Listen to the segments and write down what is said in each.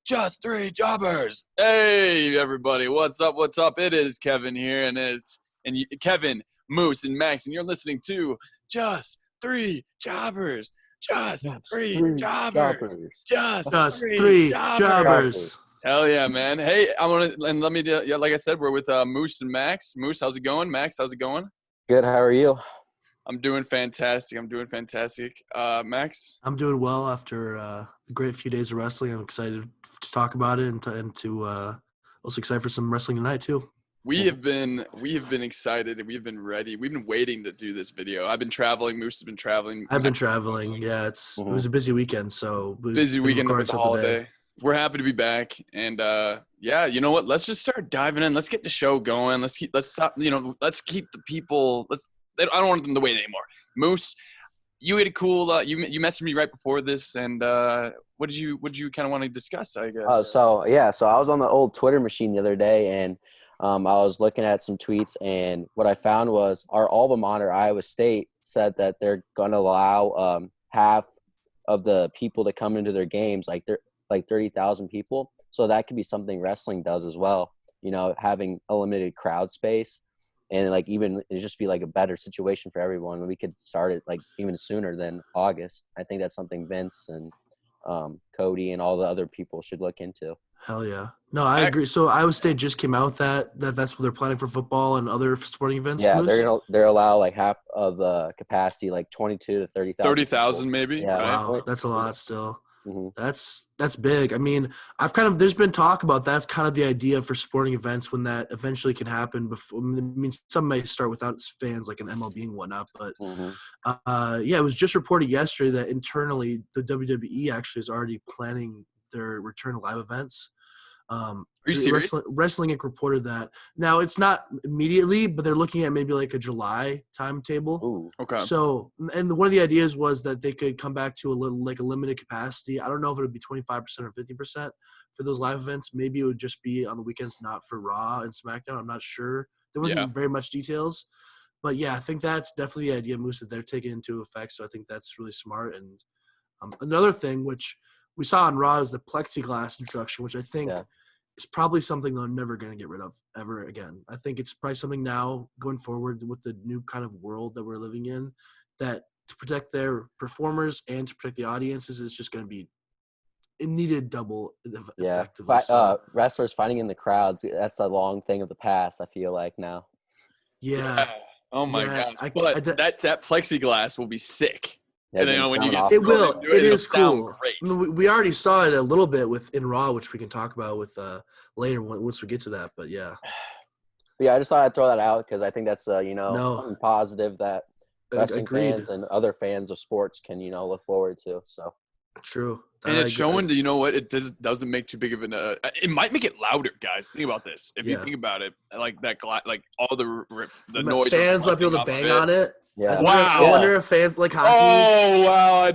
Just three jobbers. Hey, everybody. What's up? What's up? It is Kevin here, and Kevin, Moose, and Max, and you're listening to Just Three Jobbers. Just three jobbers. Just three jobbers. Hell yeah, man. Hey, let me like I said, we're with Moose and Max. Moose, how's it going? Max, how's it going? Good. How are you? I'm doing fantastic. Max? I'm doing well after a great few days of wrestling. I'm excited to talk about it and to also excited for some wrestling tonight too. We have been excited and we've been ready. We've been waiting to do this video. I've been traveling. Moose has been traveling. I've been traveling. Yeah, it was a busy weekend. So busy weekend with the holiday. We're happy to be back. And yeah, you know what? Let's just start diving in. Let's get the show going. Let's keep the people. I don't want them to wait anymore. Moose, you had a cool. You messaged me right before this, and what did you kind of want to discuss? I guess. So I was on the old Twitter machine the other day, and I was looking at some tweets, and what I found was our alma mater, Iowa State, said that they're going to allow half of the people to come into their games, like 30,000 people. So that could be something wrestling does as well. You know, having a limited crowd space. And even it just be a better situation for everyone. We could start it even sooner than August. I think that's something Vince and Cody and all the other people should look into. Hell yeah! No, I agree. So Iowa State just came out that's what they're planning for football and other sporting events. Yeah, they're allow half of the capacity, 22 to 30,000. 30,000 maybe. Yeah, wow, that's a lot still. Mm-hmm. That's big. I mean, there's been talk about that's kind of the idea for sporting events when that eventually can happen. Before, I mean, some may start without fans, like an MLB and whatnot. But yeah, it was just reported yesterday that internally the WWE actually is already planning their return to live events. Are you serious? Wrestling Inc. reported that. Now, it's not immediately, but they're looking at maybe a July timetable. Ooh. Okay. So, and one of the ideas was that they could come back to a limited capacity. I don't know if it would be 25% or 50% for those live events. Maybe it would just be on the weekends, not for Raw and SmackDown. I'm not sure. There wasn't very much details. But, yeah, I think that's definitely the idea, Moose, that they're taking into effect. So I think that's really smart. And another thing, which we saw on Raw, is the plexiglass introduction, which I think – it's probably something they're never going to get rid of ever again. I think it's probably something now going forward with the new kind of world that we're living in, that to protect their performers and to protect the audiences is just going to be – it needed double effectively. Wrestlers fighting in the crowds, that's a long thing of the past, I feel like now. Yeah. Oh, my God. But that plexiglass will be sick. Yeah, and then when you get it will. It is cool. Great. I mean, we already saw it a little bit in Raw, which we can talk about with later once we get to that. But yeah. Yeah, I just thought I'd throw that out because I think that's something positive that wrestling fans and other fans of sports can look forward to. So true. And it's showing that it doesn't make too big of an. It might make it louder, guys. Think about this. If you think about it, all the noise. Fans might be able to bang on it. Yeah. Wow. I wonder if fans like hockey. Oh wow!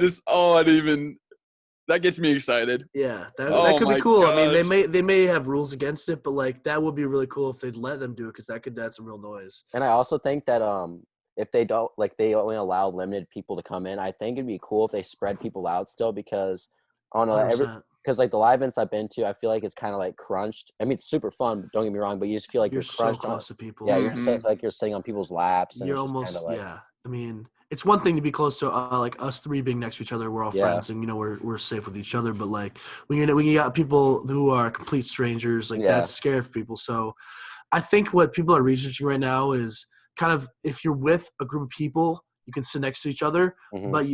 That gets me excited. Yeah, that could be cool. Gosh. I mean, they may have rules against it, but that would be really cool if they'd let them do it because that could add some real noise. And I also think that if they don't they only allow limited people to come in, I think it'd be cool if they spread people out still because I don't know because the live events I've been to, I feel like it's kind of crunched. I mean, it's super fun. But don't get me wrong, but you just feel like you're crunched so close to people. Yeah, you're sitting on people's laps. And you're almost I mean, it's one thing to be close to us three being next to each other. We're all friends, and we're safe with each other. But when you got people who are complete strangers, that's scary for people. So, I think what people are researching right now is kind of if you're with a group of people, you can sit next to each other, but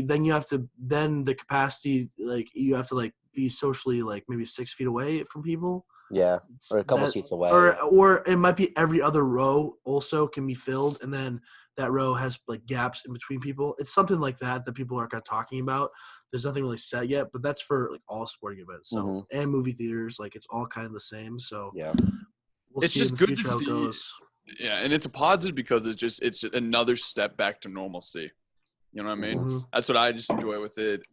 then the capacity you have to be socially maybe 6 feet away from people. Yeah, or a couple seats away. Or it might be every other row also can be filled, and then that row has gaps in between people. It's something like that people are kind of talking about. There's nothing really set yet, but that's for all sporting events. So and movie theaters, it's all kind of the same. So yeah, it's just good to see. Goes. Yeah, and it's a positive because it's just another step back to normalcy. You know what I mean? That's what I just enjoy with it.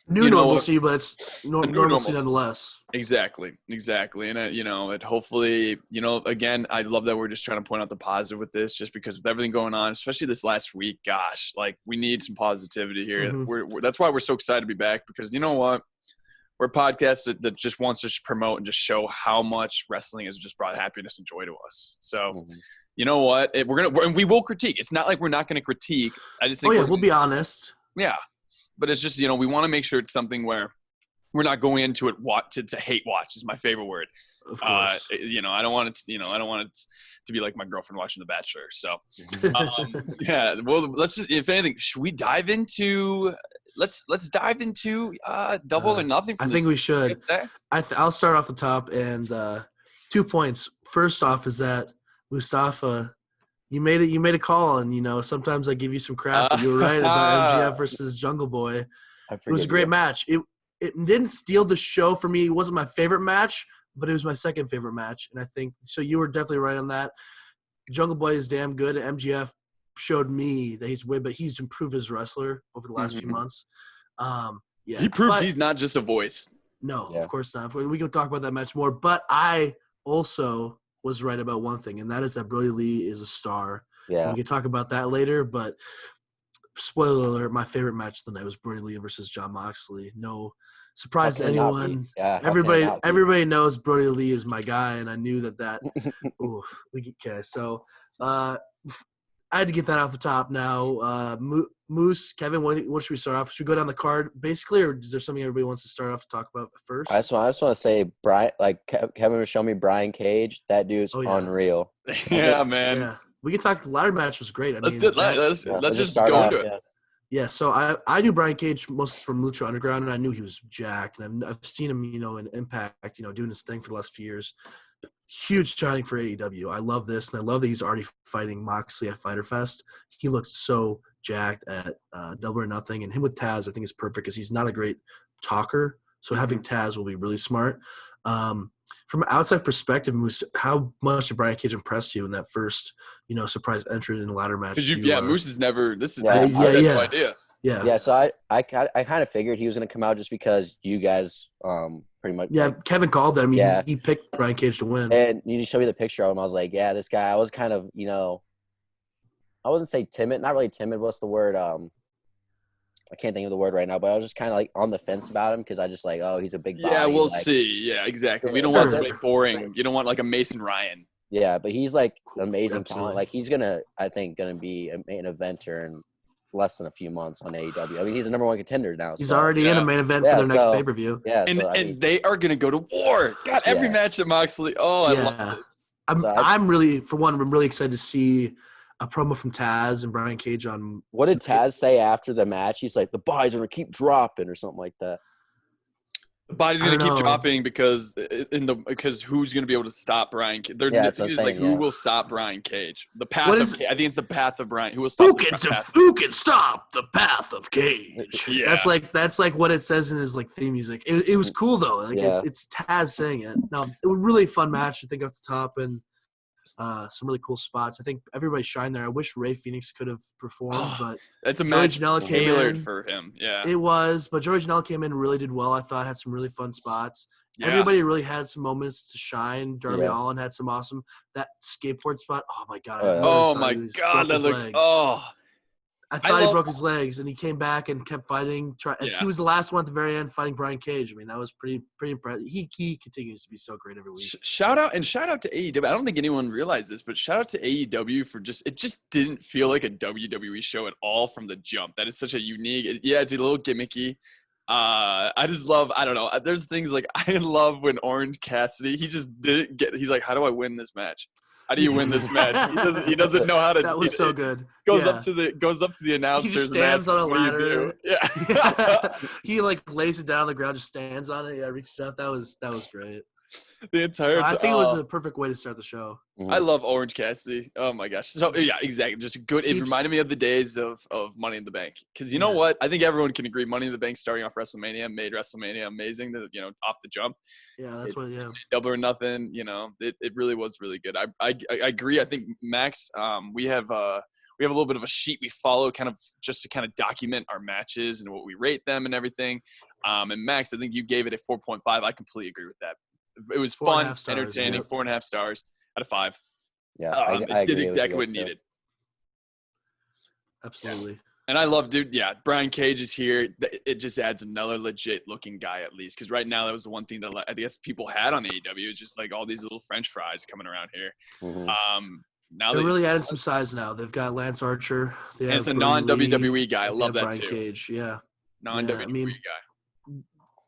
New normalcy, but it's normalcy normalcy. nonetheless. Exactly. And, it hopefully, again, I love that we're just trying to point out the positive with this, just because with everything going on, especially this last week, gosh, like we need some positivity here. Mm-hmm. That's why we're so excited to be back, because you know what? We're a podcast that just wants to promote and just show how much wrestling has just brought happiness and joy to us. So, you know what? And we will critique. It's not like we're not going to critique. I just think we'll be honest. Yeah. But it's just, we want to make sure it's something where we're not going into it to hate watch is my favorite word. Of course. I don't want it to be like my girlfriend watching The Bachelor. So, yeah. Well, let's just, if anything, should we dive into? Let's dive into Double or Nothing. I think we should. I'll start off the top, and 2 points. First off is that Mustafa, you made a call, and sometimes I give you some crap, but you were right about MGF versus Jungle Boy. It was a great match. It didn't steal the show for me. It wasn't my favorite match, but it was my second favorite match, and I think so. You were definitely right on that. Jungle Boy is damn good. MGF showed me that he's improved as a wrestler over the last few months. He proved he's not just a voice. No, of course not. We can talk about that match more, but I also was right about one thing, and that is that Brody Lee is a star. Yeah. We can talk about that later, but spoiler alert, my favorite match of the night was Brody Lee versus Jon Moxley. No surprise to anyone. Yeah, everybody knows Brody Lee is my guy, and I knew that okay, so I had to get that off the top now. Moose, Kevin, what should we start off? Should we go down the card basically, or is there something everybody wants to start off to talk about first? I just want to say, Kevin was showing me Brian Cage. That dude's unreal. Yeah, man. Yeah. We can talk. The ladder match was great. Let's just go into it. Yeah, so I knew Brian Cage most from Lucha Underground, and I knew he was jacked, and I've seen him, in Impact, doing his thing for the last few years. Huge signing for AEW. I love this, and I love that he's already fighting Moxley at Fyter Fest. He looked so jacked at Double or Nothing, and him with Taz I think is perfect because he's not a great talker, so having Taz will be really smart. From an outside perspective, Moose, how much did Brian Cage impress you in that first, surprise entrant in the ladder match? Moose is never. This is no idea. Yeah. So I kind of figured he was going to come out just because you guys pretty much. Yeah, Kevin called that. I mean, he picked Brian Cage to win. And you showed me the picture of him. I was like, yeah, this guy. I was kind of, I wasn't say timid, not really timid. What's the word? I can't think of the word right now, but I was just kind of like on the fence about him because I just like, he's a big body. Yeah, we'll see. Yeah, exactly. We don't want somebody boring. You don't want like a Mason Ryan. Yeah, but he's like amazing talent. Like he's I think gonna be a main eventer in less than a few months on AEW. I mean, he's the number one contender now. He's already in a main event for their next pay-per-view. Yeah, and they are gonna go to war. God, every match at Moxley. Oh, I love it. I'm really excited to see a promo from Taz and Brian Cage on. What did Taz say after the match? He's like, the body's going to keep dropping or something like that. The body's going to keep dropping because who's going to be able to stop Brian Cage? Who will stop Brian Cage? The path of Cage. I think it's the path of Brian. Who will stop who can stop the path of Cage? Yeah. That's like what it says in his like theme music. It was cool though. Like it's Taz saying it. No, it was a really fun match I think off the top, and some really cool spots. I think everybody shined there. I wish Rey Fenix could have performed, but it's a match tailored for him. Yeah, it was. But Joey Janela came in and really did well. I thought had some really fun spots. Yeah. Everybody really had some moments to shine. Darby Allin had some awesome that skateboard spot. Oh my god! That looks. I thought he broke his legs, and he came back and kept fighting. He was the last one at the very end fighting Brian Cage. I mean, that was pretty impressive. He continues to be so great every week. Shout out to AEW. I don't think anyone realized this, but shout out to AEW for it just didn't feel like a WWE show at all from the jump. That is such a unique. It's a little gimmicky. I just love. I don't know. There's things like I love when Orange Cassidy. He just didn't get. He's like, how do I win this match? How do you win this match? He doesn't know how to. That was so good. Goes up to the announcers. He just stands on a ladder. Yeah. He like lays it down on the ground, just stands on it. Yeah, reaches out. That was great. The entire. I think it was a perfect way to start the show. I love Orange Cassidy. Oh my gosh. So yeah, exactly. Just good. It reminded me of the days of Money in the Bank. Because you know what? I think everyone can agree. Money in the Bank starting off WrestleMania made WrestleMania amazing. Off the jump. Yeah, that's what. Yeah. Double or Nothing. It really was really good. I agree. I think Max. We have we have a little bit of a sheet we follow kind of just to kind of document our matches and what we rate them and everything. And Max, I think you gave it a 4.5. I completely agree with that. It was fun, entertaining, 4.5 stars out of 5. Yeah, it did exactly what it needed. Absolutely. Yeah. And I love, dude, Brian Cage is here. It just adds another legit-looking guy at least. Because right now, that was the one thing that I guess people had on AEW. It's just like all these little French fries coming around here. Mm-hmm. Now they're really adding some size now. They've got Lance Archer. And it's a non-WWE guy. I love that Brian too. Cage, yeah. Non-WWE guy.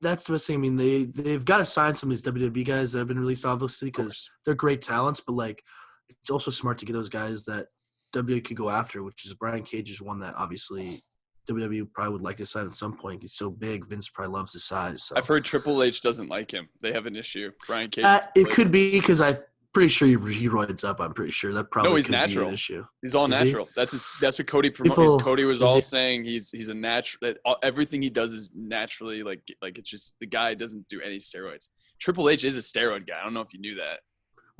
That's the thing. I mean, they've got to sign some of these WWE guys that have been released, obviously, because they're great talents. But, like, it's also smart to get those guys that WWE could go after, which is Brian Cage is one that obviously WWE probably would like to sign at some point. He's so big. Vince probably loves his size. So. I've heard Triple H doesn't like him. They have an issue. Brian Cage. It could be because I'm pretty sure he roids up. I'm pretty sure that probably he's natural. Be an issue. He's all natural. That's what Cody promoted. Cody was saying he's a natural. Everything he does is naturally like it's just the guy doesn't do any steroids. Triple H is a steroid guy. I don't know if you knew that.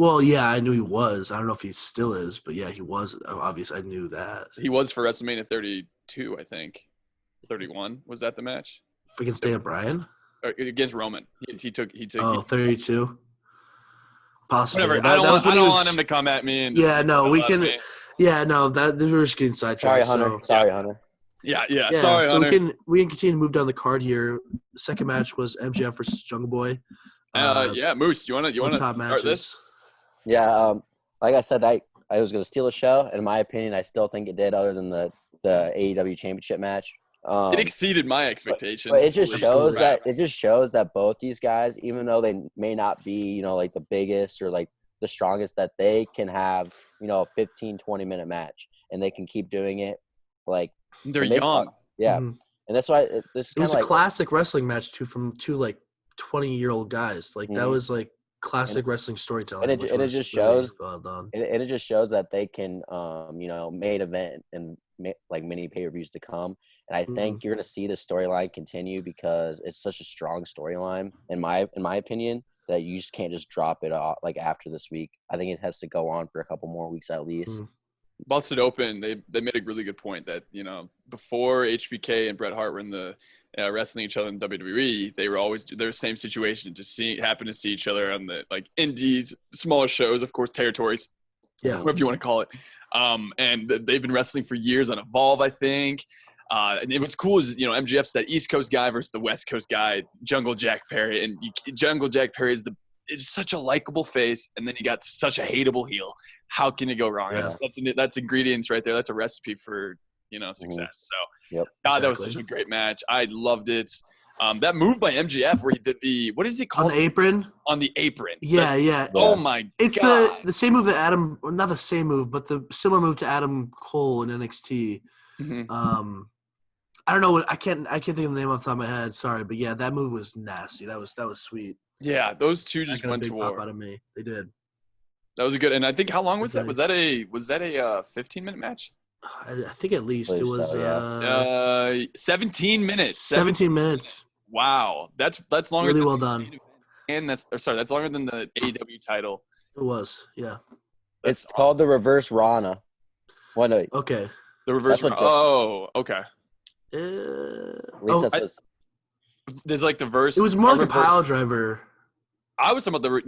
Well, yeah, I knew he was. I don't know if he still is, but yeah, he was. Obviously, I knew that. He was for WrestleMania 32, I think. 31 was that the match? Against Dan Bryan? Or against Roman. He took. 32. Possibly. Whatever. I don't want him to come at me. And we can. Me. Yeah, no, we're just getting sidetracked. Sorry, Hunter. Yeah. Sorry, so Hunter. we can continue to move down the card here. The second match was MJF versus Jungle Boy. Moose, you want to top start matches. this? Yeah, like I said, I was going to steal the show. In my opinion, I still think it did, other than the AEW Championship match. It exceeded my expectations. But it just shows that both these guys, even though they may not be, like the biggest or like the strongest, that they can have, a 15, 20-minute match, and they can keep doing it. Like they're young. And that's why it was a classic wrestling match from two like 20-year-old guys. Like that was like classic wrestling storytelling. And it just shows well done. It just shows that they can, main event and like many pay-per-views to come. And I think you're going to see the storyline continue because it's such a strong storyline, in my opinion, that you just can't just drop it off like after this week. I think it has to go on for a couple more weeks at least. Busted Open, they made a really good point that, before HBK and Bret Hart were in the wrestling each other in WWE, they were always the same situation, just happen to see each other on the like indies, smaller shows, of course, territories, whatever you want to call it. And they've been wrestling for years on Evolve, I think. And what's cool is, MJF's that East Coast guy versus the West Coast guy, Jungle Jack Perry. And Jungle Jack Perry is such a likable face, and then you got such a hateable heel. How can you go wrong? Yeah. That's ingredients right there. That's a recipe for, success. So, God, that was such a great match. I loved it. That move by MJF where he did what is it called? On the apron? On the apron. Yeah. Oh, my God. It's the same move that not the same move, but the similar move to Adam Cole in NXT. Mm-hmm. I don't know I can't think of the name off the top of my head. Sorry, but yeah, that move was nasty. That was sweet. Yeah, those two just went to war. Pop out of me. They did. That was a good. And I think how long was that? Was that a 15-minute match? I think at least it was 17 minutes. 17 minutes. Wow, that's longer. Really well done. And that's longer than the AEW title. It was, yeah. It's called the Reverse Rana. Okay. The Reverse Rana. Oh, okay. There's like the verse. It was more like a pile driver. I was talking about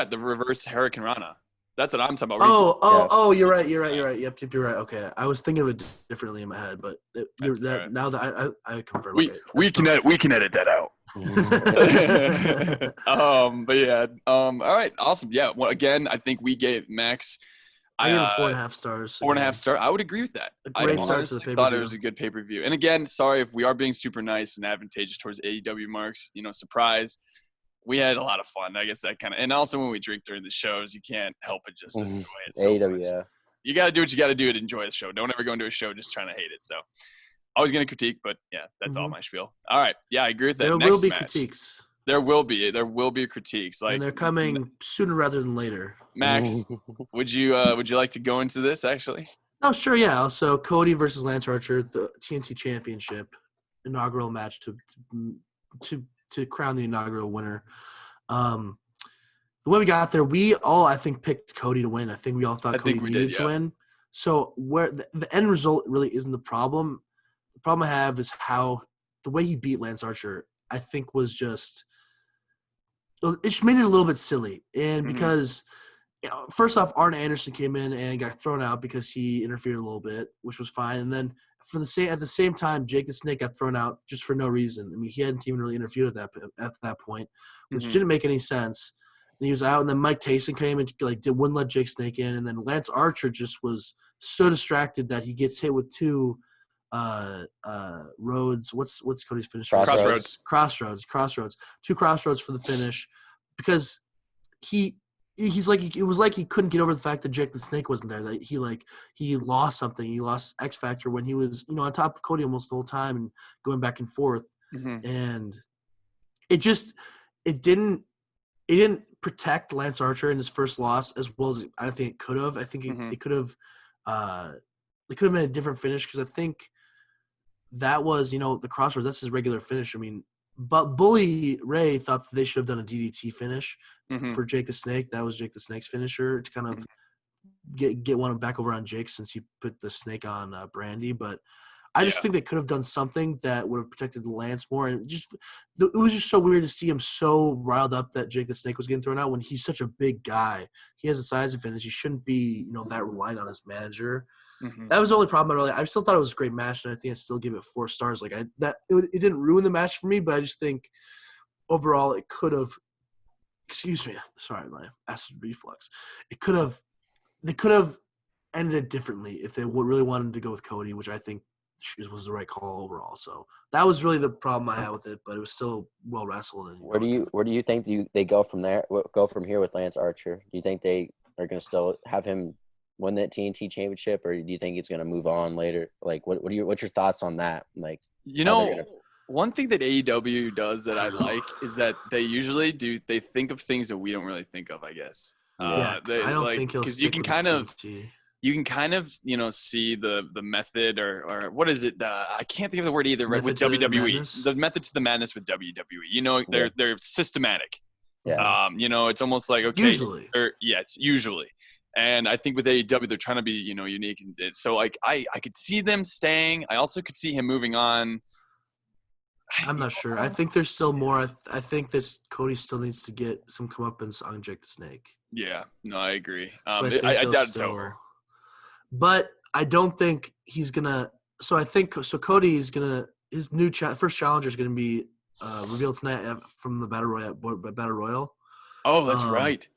the reverse Hurricane Rana. That's what I'm talking about. Oh, you're right. Yep, you're right. Okay, I was thinking of it differently in my head, but right. Now that I confirm. We can edit that out. But yeah. All right. Awesome. Yeah. Well, again, I think we gave Max. I gave it 4.5 stars. 4.5 stars. I would agree with that. A great start to the pay-per-view. Thought it was a good pay-per-view. And again, sorry if we are being super nice and advantageous towards AEW marks. Surprise. We had a lot of fun. I guess that kind of – and also when we drink during the shows, you can't help but just enjoy it so AEW, much. yeah. You got to do what you got to do to enjoy the show. Don't ever go into a show just trying to hate it. So I was going to critique, but, yeah, that's all my spiel. All right. Yeah, I agree with that. There will be critiques. There will be critiques. And they're coming sooner rather than later. Max, would you like to go into this actually? Oh, sure, yeah. So Cody versus Lance Archer, the TNT Championship inaugural match to crown the inaugural winner. The way we got there, we all I think picked Cody to win. I think we all thought Cody needed to win. So where the end result really isn't the problem. The problem I have is how the way he beat Lance Archer, I think was just it just made it a little bit silly. And Mhm. because first off, Arn Anderson came in and got thrown out because he interfered a little bit, which was fine. And then at the same time, Jake the Snake got thrown out just for no reason. I mean, he hadn't even really interfered at that point, which Mhm. didn't make any sense. And he was out, and then Mike Tyson came and wouldn't let Jake Snake in, and then Lance Archer just was so distracted that he gets hit with two roads. What's Cody's finisher? Crossroads. Crossroads. Two crossroads for the finish, because he's like it was like he couldn't get over the fact that Jake the Snake wasn't there. That he lost something. He lost X Factor when he was on top of Cody almost the whole time and going back and forth. Mhm. And it didn't protect Lance Archer in his first loss as well as I think it could have. I think Mhm. it could have made a different finish, because I think that was the Crossroads. That's his regular finish. I mean, but Bully Ray thought that they should have done a DDT finish Mhm. for Jake the Snake. That was Jake the Snake's finisher to kind of Mhm. get one back over on Jake, since he put the snake on Brandy. But I just Yeah. think they could have done something that would have protected Lance more. And it was just so weird to see him so riled up that Jake the Snake was getting thrown out when he's such a big guy. He has a size advantage. He shouldn't be that reliant on his manager. Mhm. That was the only problem. I still thought it was a great match, and I think I still give it 4 stars. Like it didn't ruin the match for me, but I just think overall it could have. Excuse me, sorry, my acid reflux. It could have. They could have ended it differently if they really wanted to go with Cody, which I think was the right call overall. So that was really the problem I had with it, but it was still well wrestled. And Where do you think they go from there? Go from here with Lance Archer? Do you think they are going to still have him win that TNT championship, or do you think it's going to move on later? Like, what's your thoughts on that? Like, how they're going to? One thing that AEW does that I like is that they usually they think of things that we don't really think of, I guess. yeah, because I don't think he'll because you stick can with kind the of TNT. see the method or what is it? I can't think of the word either. Right, with Method to the WWE, madness? the method to the madness with WWE. Yeah. They're systematic. Yeah. It's almost like okay, Usually. yes, usually. And I think with AEW, they're trying to be unique. And so like I could see them staying. I also could see him moving on. I'm not sure. I think there's still more. I think this Cody still needs to get some comeuppance on Jake the Snake. Yeah, no, I agree. So I think I they'll doubt it's still. over. But I don't think he's gonna. So I think Cody is gonna. His new first challenger is gonna be revealed tonight from the Battle Royal. Oh, that's right.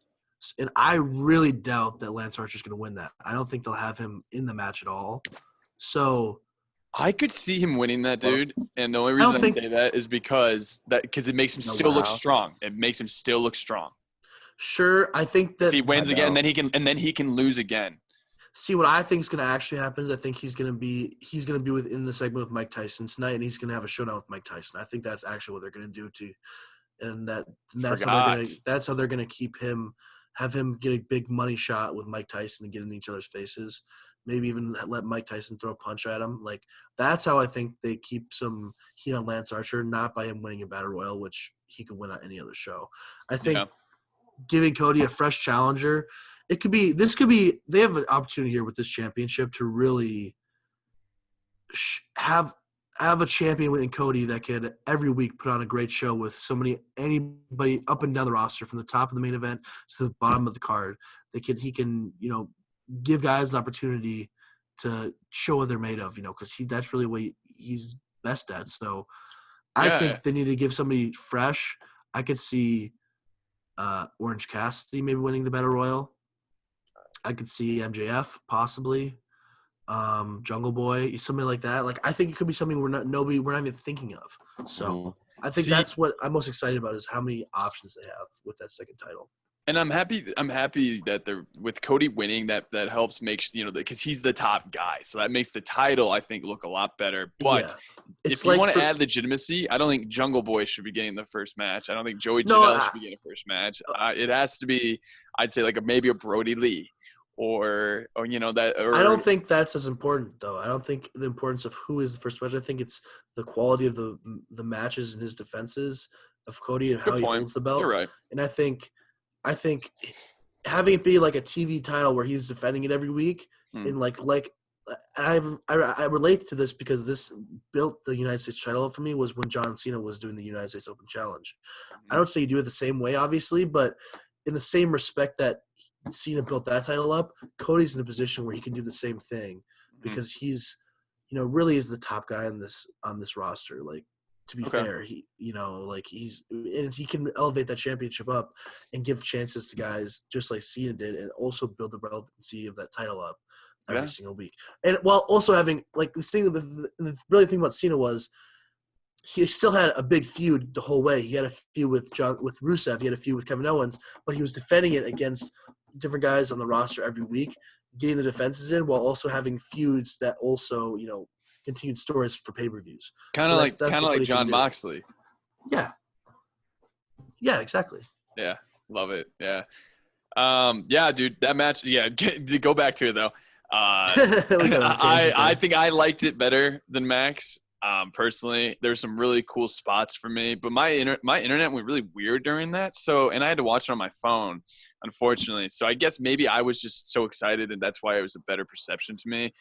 And I really doubt that Lance Archer is gonna win that. I don't think they'll have him in the match at all. So I could see him winning that, dude. And the only I reason don't I think- say that is because it makes him still look strong. It makes him still look strong. sure, I think that If he wins again, know. then he can lose again. See, what I think is going to actually happen is I think he's going to be within the segment with Mike Tyson tonight, and he's going to have a showdown with Mike Tyson. I think that's actually what they're going to do and that's how they're going to keep him, have him get a big money shot with Mike Tyson and get in each other's faces. Maybe even let Mike Tyson throw a punch at him. Like that's how I think they keep some heat on Lance Archer, not by him winning a battle royal, which he could win on any other show. I think giving Cody a fresh challenger. They have an opportunity here with this championship to really have a champion within Cody that could every week put on a great show with anybody up and down the roster from the top of the main event to the bottom of the card. He can give guys an opportunity to show what they're made of, because that's really what he's best at. So I think they need to give somebody fresh. I could see Orange Cassidy maybe winning the Battle Royal. I could see MJF possibly, Jungle Boy, something like that. Like I think it could be something we're not even thinking of. So I think that's what I'm most excited about is how many options they have with that second title. And I'm happy that they're with Cody winning that helps make because he's the top guy, so that makes the title I think look a lot better. But if you want to add legitimacy, I don't think Jungle Boy should be getting the first match. I don't think Joey Janela should be getting the first match. It has to be, I'd say, like maybe a Brody Lee, or that. Or, I don't think that's as important though. I don't think the importance of who is the first match. I think it's the quality of the matches and his defenses of Cody and how he holds the belt. You're right. And I think having it be like a TV title where he's defending it every week in I relate to this because this built the United States title up for me was when John Cena was doing the United States Open Challenge. I don't say you do it the same way, obviously, but in the same respect that Cena built that title up, Cody's in a position where he can do the same thing because he's, really is the top guy on this roster. Like, to be fair, he can elevate that championship up and give chances to guys just like Cena did, and also build the relevancy of that title up every single week. And while also having the really thing about Cena was he still had a big feud the whole way. He had a feud with Rusev. He had a feud with Kevin Owens, but he was defending it against different guys on the roster every week, getting the defenses in while also having feuds that also, continued stories for pay-per-views. Kind of like John Moxley. Yeah. Yeah, exactly. Yeah. Love it. Yeah. Yeah, dude, that match. Yeah. Go back to it though. I think I liked it better than Max. Personally, there's some really cool spots for me, but my internet went really weird during that. So, and I had to watch it on my phone, unfortunately. So I guess maybe I was just so excited, and that's why it was a better perception to me.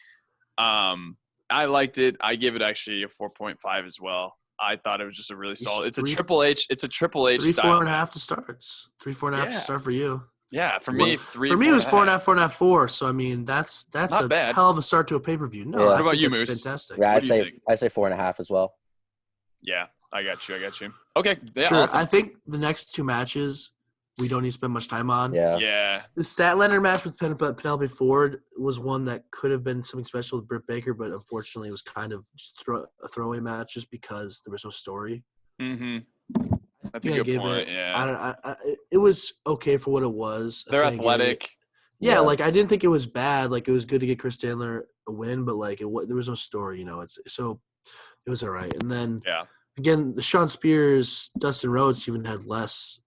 I liked it. I give it actually a 4.5 as well. I thought it was just a really solid. It's a Triple H. It's a Triple H style. 4.5 to start. It's 3.5 to start for you. Yeah, for me, For me, it was 4.5, 4. So I mean, that's not a bad. hell of a start to a pay-per-view. No, What about you, Moose? Fantastic. Yeah, I say 4.5 as well. Yeah, I got you. Okay, yeah, sure. awesome. I think the next two matches we don't need to spend much time on. Yeah. The Statlander match with Penelope Ford was one that could have been something special with Britt Baker, but unfortunately, it was kind of just a throwaway match just because there was no story. Mm-hmm. That's a good point. It was okay for what it was. They're athletic. Yeah, like I didn't think it was bad. Like it was good to get Chris Chandler a win, but like there was no story. It was all right. And then again, the Shawn Spears, Dustin Rhodes even had less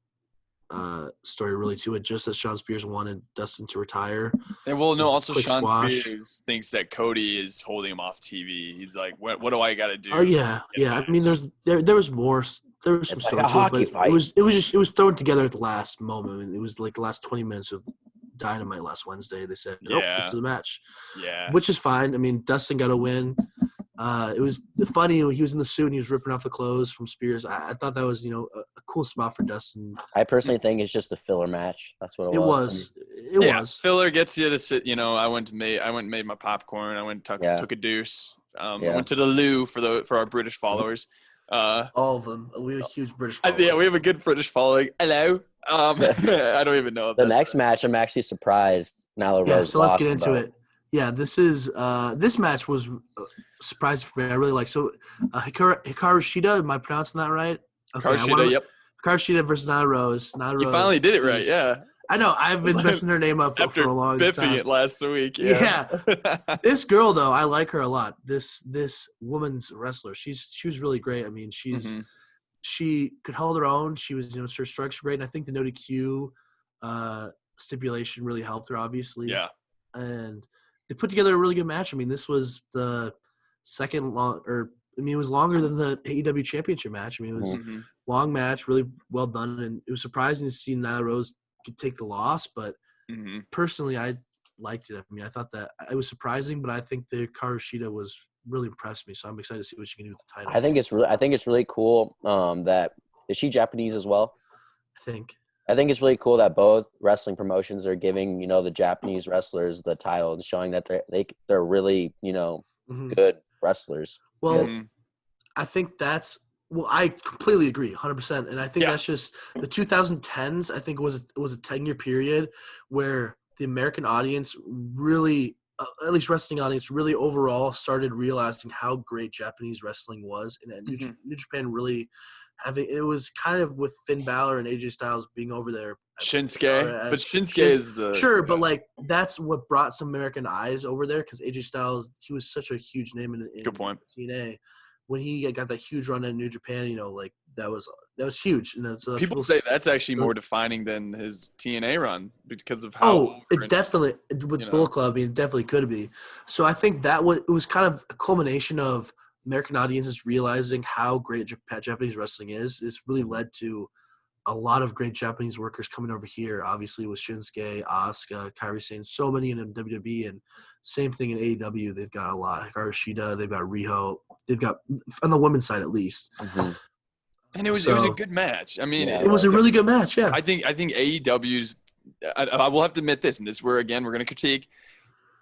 story really to it. Just as Shawn Spears wanted Dustin to retire. And also Shawn squash. Spears thinks that Cody is holding him off TV. He's like, what do I got to do? Oh yeah. I mean, there was more. There was some it's story like a to hockey it, but fight. it was thrown together at the last moment. I mean, it was like the last 20 minutes of Dynamite last Wednesday. They said, nope, this is a match. Yeah. Which is fine. I mean, Dustin got a win. It was funny when he was in the suit and he was ripping off the clothes from Spears. I thought that was, a cool spot for Dustin. I personally think it's just a filler match. That's what it was. It was. Filler gets you to sit, I went and made my popcorn. I went and took a deuce. I went to the loo for our British followers. All of them. We have a huge British following. Yeah, we have a good British following. Hello. I don't even know. The next match, I'm actually surprised Nyla Rose. So let's get into it. Yeah, this match was surprising for me. I really like. So Hikaru Shida, am I pronouncing that right? Okay, Hikaru Shida, yep. Hikaru Shida versus Nyla Rose. You finally did it right, yeah. I know. I've been messing her name up for a long time. After biffing it last week. Yeah. This girl, though, I like her a lot. This woman's wrestler. She was really great. I mean, she could hold her own. She was, her strikes were great. And I think the no DQ stipulation really helped her, obviously. Yeah. And they put together a really good match. I mean, this was the second it was longer than the AEW Championship match. I mean, it was a long match, really well done, and it was surprising to see Nyla Rose could take the loss. But personally, I liked it. I mean, I thought that it was surprising, but I think the Hikaru Shida was really impressed me. So I'm excited to see what she can do with the title. I think it's really cool. That is she Japanese as well? I think it's really cool that both wrestling promotions are giving, the Japanese wrestlers the title and showing that they're really, good wrestlers. Well, I think I completely agree 100%. And I think that's just the 2010s, I think was a 10-year period where the American audience really, at least wrestling audience, really overall started realizing how great Japanese wrestling was. And New Japan really it was kind of with Finn Balor and AJ Styles being over there. Shinsuke. But Shinsuke is the – sure, but, that's what brought some American eyes over there because AJ Styles, he was such a huge name in Good point. TNA. When he got that huge run in New Japan, that was huge. So people say that's actually more defining than his TNA run because of how – it definitely – with Bullet Club, it definitely could be. So I think it was kind of a culmination of – American audiences realizing how great Japanese wrestling is. It's really led to a lot of great Japanese workers coming over here. Obviously, with Shinsuke, Asuka, Kairi Sane, so many in WWE, and same thing in AEW. They've got a lot. Hikaru Shida, they've got Riho, they've got on the women's side at least. Mm-hmm. And it was a good match. I mean, it was a really good match. Yeah, I think AEW's. I will have to admit this, and this is where again we're going to critique.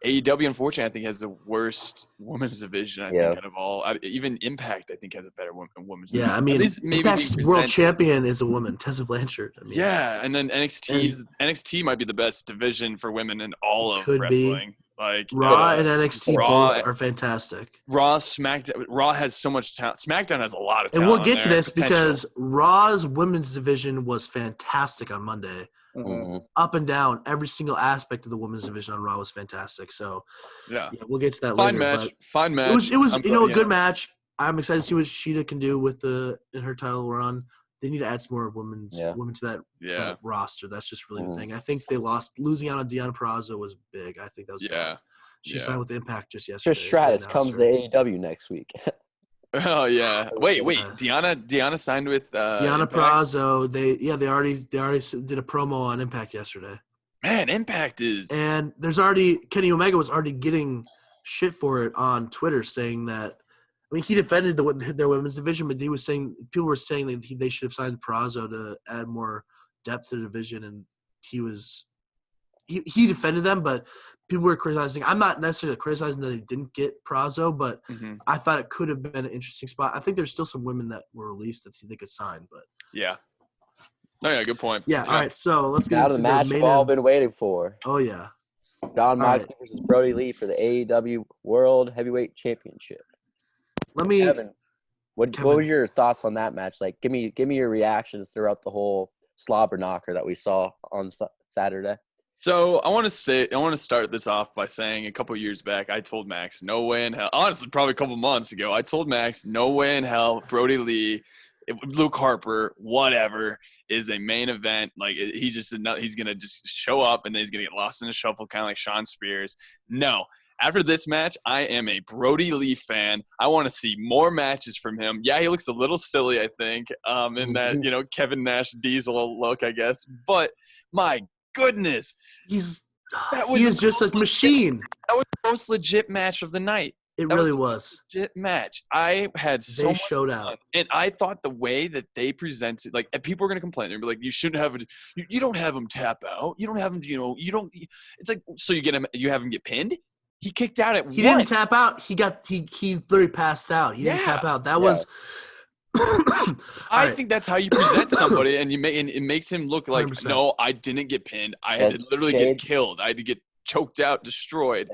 AEW, unfortunately, I think has the worst women's division. I think out of all, even Impact, I think has a better women's division. Yeah, I mean, Impact's world champion is a woman, Tessa Blanchard. I mean, yeah, and then NXT might be the best division for women in all of wrestling. Like Raw and NXT both are fantastic. Raw, SmackDown. Raw has so much talent. SmackDown has a lot of talent. And we'll get to this because Raw's women's division was fantastic on Monday. Mm-hmm. Up and down, every single aspect of the women's division on Raw was fantastic. So yeah we'll get to that fine later. Fine match. It was a good match. I'm excited to see what Shida can do in her title run. They need to add some more women to that roster. That's just really the thing. I think they losing out on Deonna Purrazzo was big. I think that was bad. She signed with Impact just yesterday. Trish Stratus comes to AEW next week. Oh yeah! Wait! Deonna signed with Deonna Purrazzo. They already did a promo on Impact yesterday. Man, Impact is. And there's Kenny Omega was already getting shit for it on Twitter, saying that. I mean, he defended their women's division, but people were saying that they should have signed Purrazzo to add more depth to the division, and he defended them, but people were criticizing. I'm not necessarily criticizing that they didn't get Purrazzo, but I thought it could have been an interesting spot. I think there's still some women that were released that they could sign, but yeah. Oh yeah, good point. Yeah. All right, so let's get into the match we've all been waiting for. Oh yeah, Jon Moxley versus Brody Lee for the AEW World Heavyweight Championship. Kevin, what was your thoughts on that match? Like, give me your reactions throughout the whole slobber knocker that we saw on Saturday. So I want to start this off by saying a couple years back, I told Max, no way in hell. Honestly, probably a couple months ago, I told Max, no way in hell, Brody Lee, Luke Harper, whatever, is a main event. Like he's gonna just show up and then he's gonna get lost in the shuffle, kind of like Shawn Spears. No. After this match, I am a Brody Lee fan. I want to see more matches from him. Yeah, he looks a little silly, I think, in that, Kevin Nash Diesel look, I guess. But my goodness. He is just a machine. That was the most legit match of the night. It really was. Legit match. I had so much showed fun. out. And I thought the way that they presented, like, and people are going to complain. They're going to be like, you shouldn't have it. You don't have him tap out. You don't have him, you don't. It's like, so you have him get pinned? He kicked out at one. He didn't tap out. He literally passed out. He didn't tap out. That was. I think that's how you present somebody, and it makes him look like 100%. No, I didn't get pinned. I had to literally get killed. I had to get choked out, destroyed.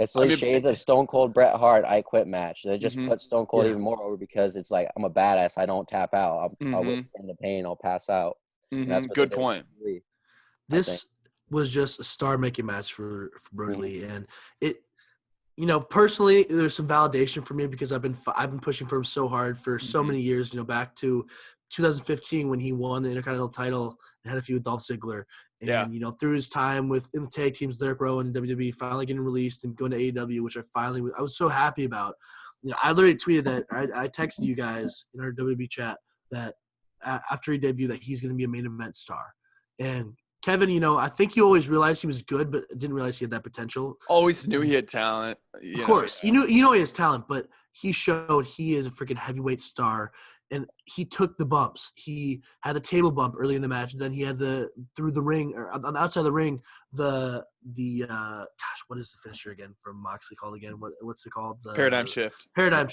It's like shades of Stone Cold Bret Hart I Quit match. They just put Stone Cold even more over because it's like, I'm a badass. I don't tap out. I'll withstand the pain. I'll pass out. That's good point. This was just a star-making match for Brody Lee, and it, personally, there's some validation for me because I've been pushing for him so hard for so many years. Back to 2015 when he won the Intercontinental title and had a feud with Dolph Ziggler, and through his time in the tag teams, Derek Rowan and WWE, finally getting released and going to AEW, which I was so happy about. I literally tweeted that I texted you guys in our WWE chat that after he debuted that he's going to be a main event star, and Kevin, I think he always realized he was good, but didn't realize he had that potential. Always knew he had talent. Of course. You know he has talent, but he showed he is a freaking heavyweight star, and he took the bumps. He had the table bump early in the match, and then he had through the ring, or on the outside of the ring, what is the finisher again from Moxley called again? What's it called? The Paradigm shift. Paradigm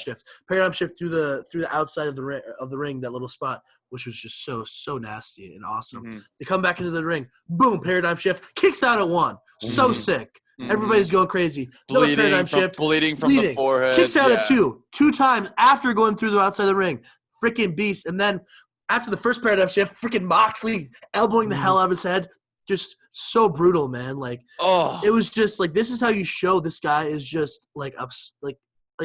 shift through the outside of the ring, that little spot, which was just so nasty and awesome. They come back into the ring, boom, paradigm shift, kicks out at one. So sick. Everybody's going crazy. Bleeding paradigm shift, bleeding from the forehead. Kicks out at two times after going through the outside of the ring. Freaking beast. And then after the first paradigm shift, freaking Moxley elbowing the hell out of his head. Just so brutal, man. Like, it was just like, this is how you show this guy is just like a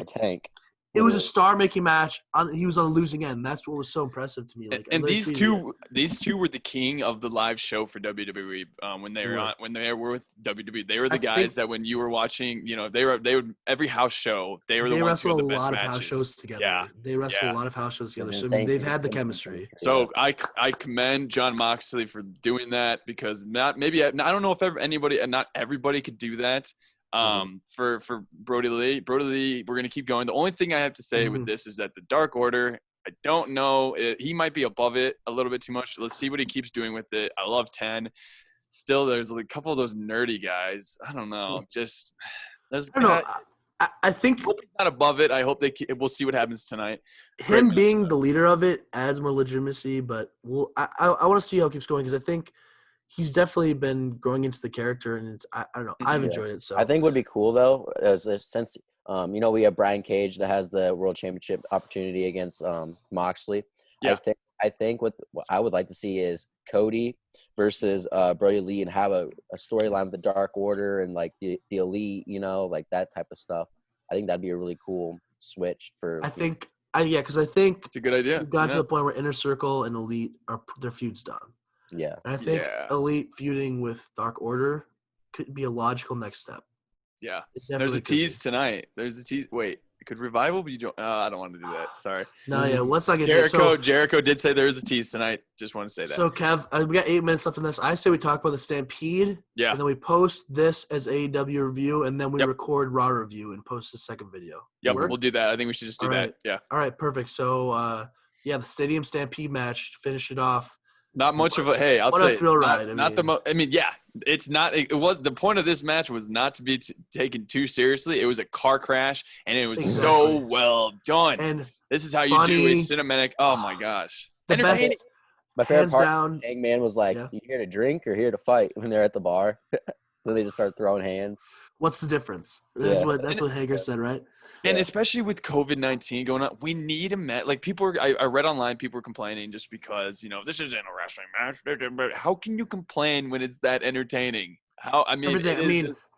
tank. It was a star-making match. He was on the losing end. That's what was so impressive to me. Like, and these two were the king of the live show for WWE when they were with WWE. They were the guys that when you were watching, they would every house show. They were the ones who had the best matches. They wrestled a lot of house shows together. Yeah, they wrestled a lot of house shows together. So I mean, they've had the chemistry. So I commend Jon Moxley for doing that because I don't know if not everybody could do that. For Brody Lee, we're gonna keep going. The only thing I have to say with this is that the Dark Order, I don't know, he might be above it a little bit too much. Let's see what he keeps doing with it. I love 10. Still, there's a couple of those nerdy guys. I don't know. I think hope he's not above it. I hope we'll see what happens tonight. Him being the leader of it adds more legitimacy, but I want to see how it keeps going because I think he's definitely been growing into the character, and I don't know. I've enjoyed it. So I think would be cool though, since we have Brian Cage that has the World Championship opportunity against Moxley. Yeah. I think what I would like to see is Cody versus Brody Lee and have a storyline with the Dark Order and like the Elite, like that type of stuff. I think that'd be a really cool switch for. Because I think it's a good idea. We've gotten to the point where Inner Circle and Elite their feud's done. Yeah. And I think Elite feuding with Dark Order could be a logical next step. Yeah. There's a tease tonight. There's a tease. Wait, could Revival be I don't want to do that. Sorry. No, yeah. Let's not get Jericho did say there is a tease tonight. Just want to say that. So, Kev, we got 8 minutes left in this. I say we talk about the Stampede. Yeah. And then we post this as AEW review, and then we record Raw review and post the second video. Yep, we'll do that. I think we should just do that. Yeah. All right, perfect. So, the Stadium Stampede match, finish it off. Not much of a I'll say a thrill ride. It's not. It was the point of this match was not to be taken too seriously. It was a car crash, and it was so well done. And this is how you do a cinematic. Oh my gosh, entertaining. My favorite part, Hangman was like, "You here to drink or here to fight?" When they're at the bar, then they just start throwing hands. What's the difference? That's what Hager said, right? And especially with COVID-19 going on, we need a match. Like I read online, people were complaining just because this isn't a wrestling match. But how can you complain when it's that entertaining?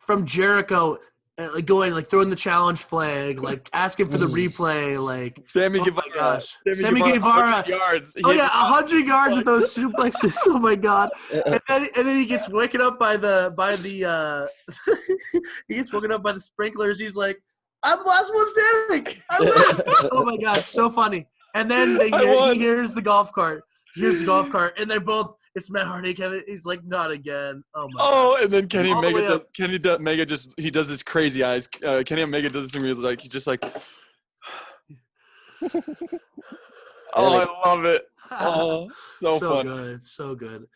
From Jericho, throwing the challenge flag, asking for the replay, Sammy Guevara. Oh my gosh, Sammy Guevara. 100 yards. 100 yards with those suplexes. Oh my god! And then he gets woken up by the he gets woken up by the sprinklers. He's like, I'm the last one standing. I win. Oh my god, so funny. And then he hears the golf cart. And they both. It's Matt Hardy, Kevin. He's like, not again. Oh my god. And then Kenny Omega he does his crazy eyes. Kenny Omega does this thing where he's just like. I love it. Oh, so fun. Good, so good.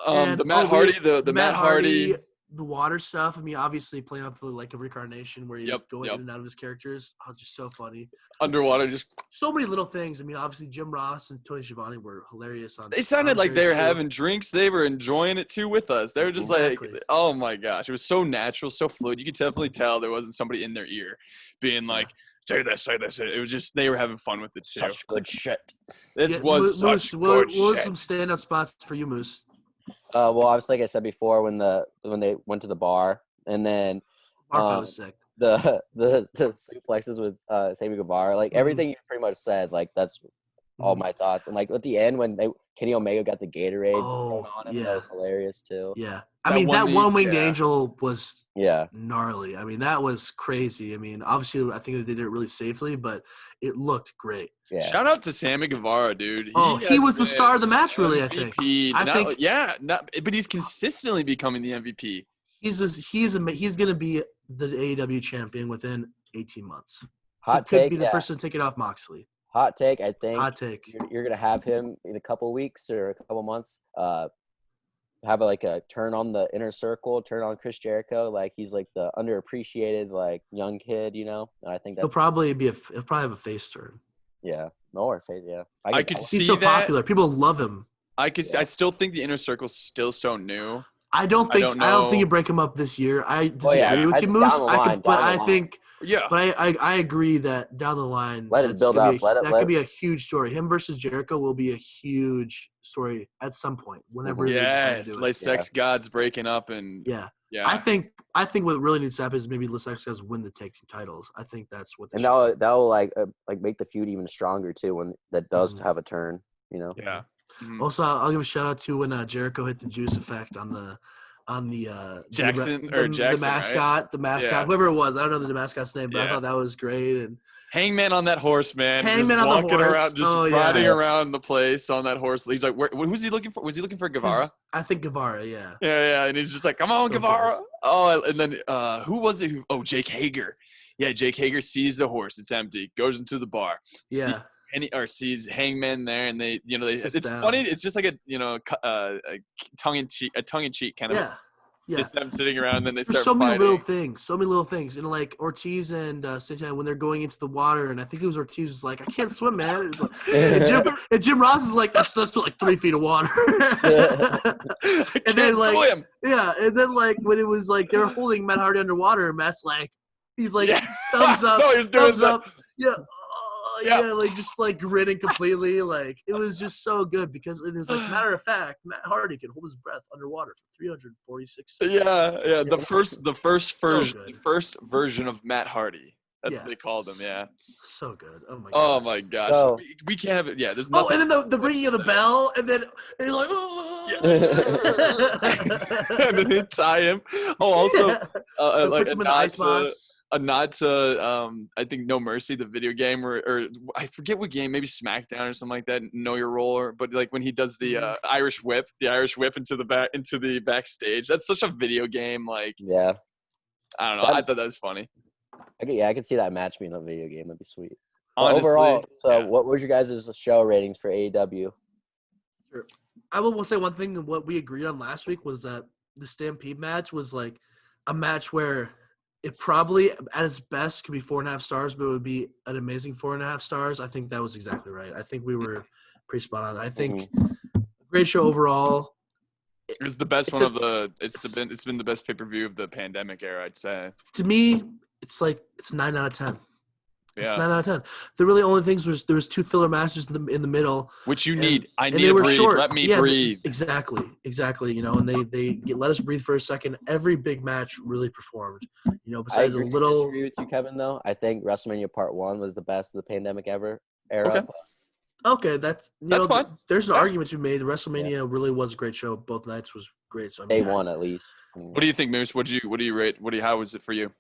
The Matt Hardy, the Matt Hardy. The water stuff. I mean, obviously playing off of a reincarnation where he's going in and out of his characters. Oh, just so funny. Underwater, just so many little things. I mean, obviously Jim Ross and Tony Schiavone were hilarious. They sounded like they were having drinks. They were enjoying it too with us. They were just like, oh my gosh, it was so natural, so fluid. You could definitely tell there wasn't somebody in their ear being like, say this. It was just they were having fun with it too. Such good shit. This was such good shit. What was some standout spots for you, Moose? Well, obviously, like I said before, when they went to the bar, and then was sick. The suplexes with Sammy Guevara, everything you pretty much said, that's all my thoughts. And at the end when Kenny Omega got the Gatorade on him, that was hilarious too. Yeah, that one-winged angel was gnarly. I mean, that was crazy. I mean, obviously, I think they did it really safely, but it looked great. Yeah. Shout out to Sammy Guevara, dude. He was the star of the match, really. MVP. But he's consistently becoming the MVP. He's going to be the AEW champion within 18 months. Hot take. Could be the person to take it off Moxley. Hot take. I think. Hot take. You're going to have him in a couple weeks or a couple months. Have a turn on the Inner Circle, turn on Chris Jericho. He's the underappreciated young kid, And I think that's he'll probably have a face turn. Yeah, or face. Yeah, I could see he's so that. Popular. People love him. I still think the Inner Circle's still so new. I don't think you break him up this year. I disagree with you, Moose. I agree that down the line, let it build up. That could be a huge story. Him versus Jericho will be a huge story at some point. Whenever yes, sex gods breaking up and Yeah. I think what really needs to happen is maybe Los Exos win the tag team titles. I think that's what. And that'll like make the feud even stronger too when that does have a turn. You know. Yeah. Mm-hmm. Also, I'll give a shout out to when Jericho hit the juice effect on the Jackson, the mascot, right? the mascot, Yeah. whoever it was. I don't know the mascot's name, but I thought that was great. And Hangman on that horse, man. Hangman just on the walking horse. around, just riding around the place on that horse. He's like, who's he looking for? Was he looking for Guevara? I think Guevara, yeah. Yeah, and he's just like, come on, So Guevara. good. Oh, and then who was it? Jake Hager. Yeah, Jake Hager sees the horse. It's empty. Goes into the bar. Yeah. Sees Hangman there, and they it's down. funny. It's just like a tongue in cheek kind of. Yeah. Just them sitting around, and then they There's start so many fighting. little things. And like Ortiz and Santana, when they're going into the water, and I think it was Ortiz was like, I can't swim, man. It's like, and Jim Ross is like, that's like 3 feet of water. I can't swim. Yeah, and then like when it was like they're holding Matt Hardy underwater, and Matt's like, he's like, thumbs up, no, he's doing thumbs up. Yeah, like just like grinning completely. Like it was just so good because it was like matter of fact, Matt Hardy can hold his breath underwater for 346 seconds. Yeah. The first version of Matt Hardy. That's what they called him. Yeah. So good. Oh my. Oh my gosh. So, we can't have it. Yeah. There's nothing. Oh, and then the ringing of the bell, and then he's like, and then they tie him. Oh, also, like puts him in the ice box. A nod to I think No Mercy, the video game, or I forget what game, maybe SmackDown or something like that. Know Your Role, but like when he does the Irish whip into the backstage. That's such a video game. Like, yeah, I don't know. I thought that was funny. I could see that match being a video game. That'd be sweet. Honestly, overall, what was your guys' show ratings for AEW? Sure. I will say one thing. What we agreed on last week was that the Stampede match was like a match where it probably at its best could be 4.5 stars, but it would be an amazing 4.5 stars. I think that was exactly right. I think we were pretty spot on. I think great show overall. It was the best one of the. It's been the best pay-per-view of the pandemic era, I'd say. To me, it's 9 out of 10. Yeah. It's 9 out of 10. The really only things was there was 2 filler matches in the middle, which you need. I and need they to were breathe. short. Let me breathe. Exactly. You know, and they let us breathe for a second. Every big match really performed. You know, besides I disagree with you, Kevin. Though I think WrestleMania Part 1 was the best of the pandemic era. Okay, that's fine. There's an argument to be made. The WrestleMania really was a great show. Both nights was great. So Day one at least. What do you think, Moose? What do you rate? How was it for you?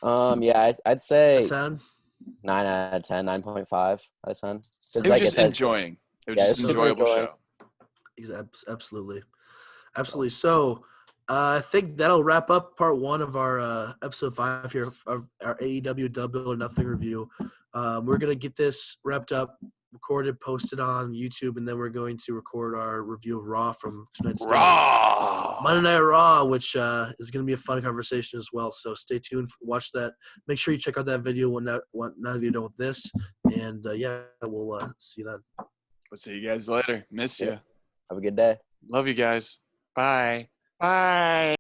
I'd say 10. 9 out of 10, 9.5 out of 10. It was just enjoying. It was just an enjoyable show. Absolutely. So I think that'll wrap up part 1 of our episode 5 here of our AEW Double or Nothing review. We're going to get this wrapped up, recorded, posted on YouTube, and then we're going to record our review of Raw from tonight's Monday Night Raw, which is going to be a fun conversation as well. So stay tuned, watch that. Make sure you check out that video now that you're done with this. And we'll see you then. We'll see you guys later. Miss you. Have a good day. Love you guys. Bye. Bye.